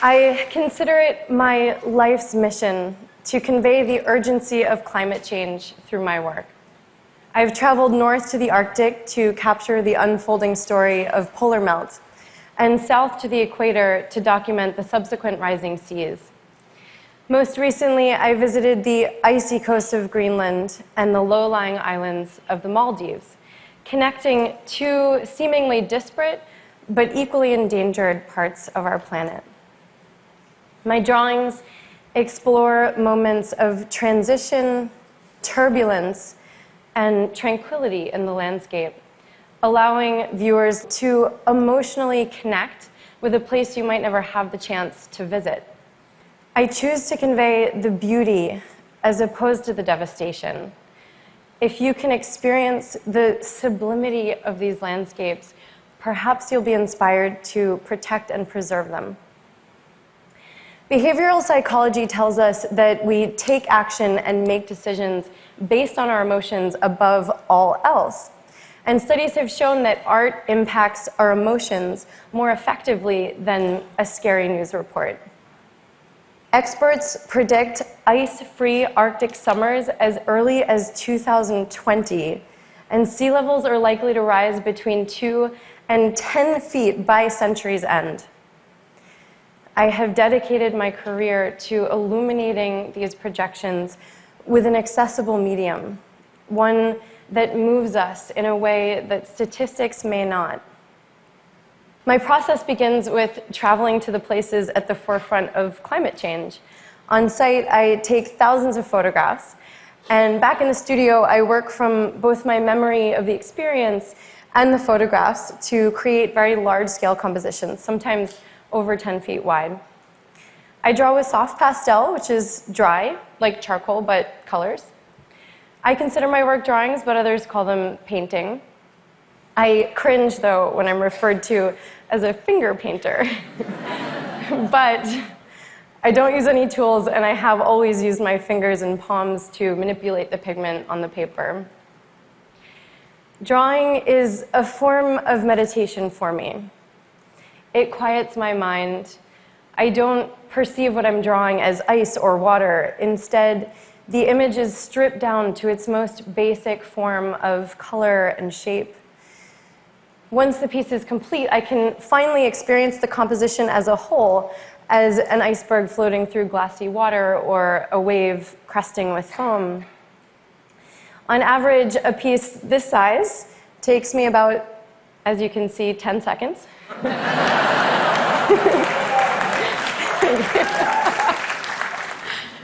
I consider it my life's mission to convey the urgency of climate change through my work. I've traveled north to the Arctic to capture the unfolding story of polar melt, and south to the equator to document the subsequent rising seas. Most recently, I visited the icy coast of Greenland and the low-lying islands of the Maldives, connecting two seemingly disparate but equally endangered parts of our planet. My drawings explore moments of transition, turbulence, and tranquility in the landscape, allowing viewers to emotionally connect with a place you might never have the chance to visit. I choose to convey the beauty as opposed to the devastation. If you can experience the sublimity of these landscapes, perhaps you'll be inspired to protect and preserve them. Behavioral psychology tells us that we take action and make decisions based on our emotions above all else. And studies have shown that art impacts our emotions more effectively than a scary news report. Experts predict ice-free Arctic summers as early as 2020, and sea levels are likely to rise between 2 and 10 feet by century's end. I have dedicated my career to illuminating these projections with an accessible medium, one that moves us in a way that statistics may not. My process begins with traveling to the places at the forefront of climate change. On site, I take thousands of photographs, and back in the studio, I work from both my memory of the experience and the photographs to create very large-scale compositions, sometimes over 10 feet wide. I draw with soft pastel, which is dry, like charcoal, but colors. I consider my work drawings, but others call them painting. I cringe, though, when I'm referred to as a finger painter. But I don't use any tools, and I have always used my fingers and palms to manipulate the pigment on the paper. Drawing is a form of meditation for me. It quiets my mind. I don't perceive what I'm drawing as ice or water. Instead, the image is stripped down to its most basic form of color and shape. Once the piece is complete, I can finally experience the composition as a whole, as an iceberg floating through glassy water or a wave cresting with foam. On average, a piece this size takes me about, as you can see, 10 seconds.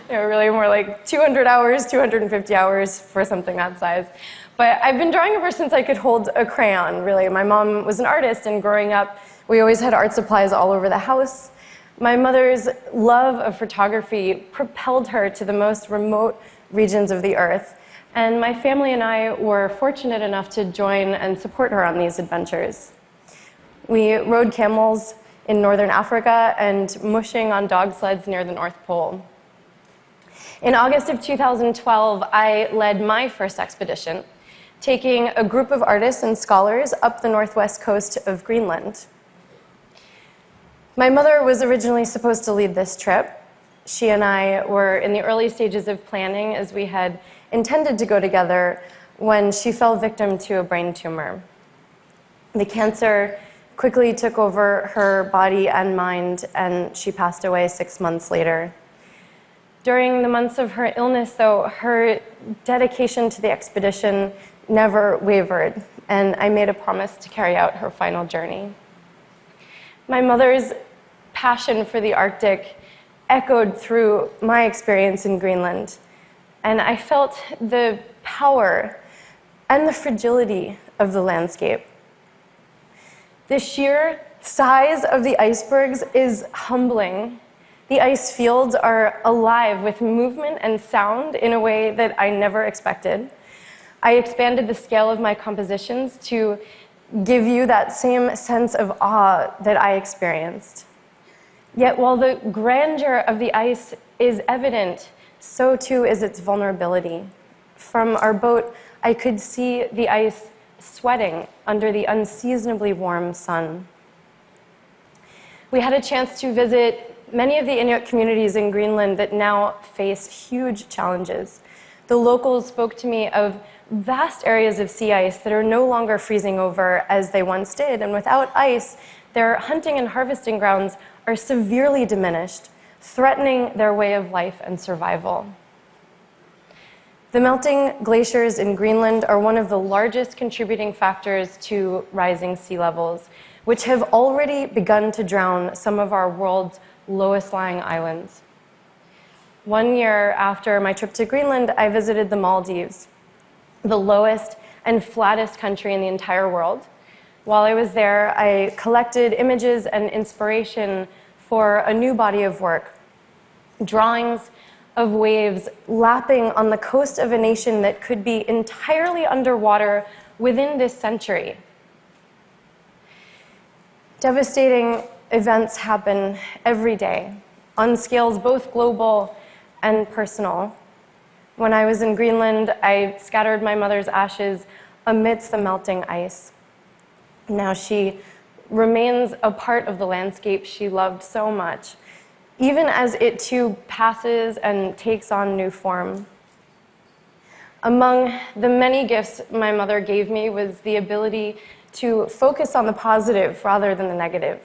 Really more like 200 hours, 250 hours for something that size. But I've been drawing ever since I could hold a crayon, really. My mom was an artist, and growing up, we always had art supplies all over the house. My mother's love of photography propelled her to the most remote regions of the earth, and my family and I were fortunate enough to join and support her on these adventures. We rode camels in northern Africa and mushing on dog sleds near the North Pole. In August of 2012, I led my first expedition, taking a group of artists and scholars up the northwest coast of Greenland. My mother was originally supposed to lead this trip. She and I were in the early stages of planning, as we had intended to go together, when she fell victim to a brain tumor. The cancer quickly took over her body and mind, and she passed away 6 months later. During the months of her illness, though, her dedication to the expedition never wavered, and I made a promise to carry out her final journey. My mother's passion for the Arctic echoed through my experience in Greenland, and I felt the power and the fragility of the landscape. The sheer size of the icebergs is humbling. The ice fields are alive with movement and sound in a way that I never expected. I expanded the scale of my compositions to give you that same sense of awe that I experienced. Yet while the grandeur of the ice is evident, so too is its vulnerability. From our boat, I could see the ice sweating under the unseasonably warm sun. We had a chance to visit many of the Inuit communities in Greenland that now face huge challenges. The locals spoke to me of vast areas of sea ice that are no longer freezing over as they once did, and without ice, their hunting and harvesting grounds are severely diminished, threatening their way of life and survival. The melting glaciers in Greenland are one of the largest contributing factors to rising sea levels, which have already begun to drown some of our world's lowest-lying islands. 1 year after my trip to Greenland, I visited the Maldives, the lowest and flattest country in the entire world. While I was there, I collected images and inspiration for a new body of work, drawings of waves lapping on the coast of a nation that could be entirely underwater within this century. Devastating events happen every day, on scales both global and personal. When I was in Greenland, I scattered my mother's ashes amidst the melting ice. Now she remains a part of the landscape she loved so much, even as it too passes and takes on new form. Among the many gifts my mother gave me was the ability to focus on the positive rather than the negative.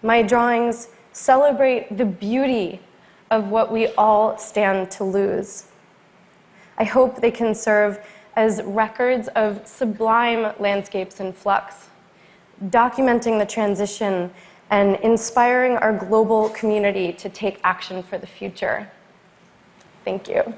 My drawings celebrate the beauty of what we all stand to lose. I hope they can serve as records of sublime landscapes in flux, documenting the transition and inspiring our global community to take action for the future. Thank you.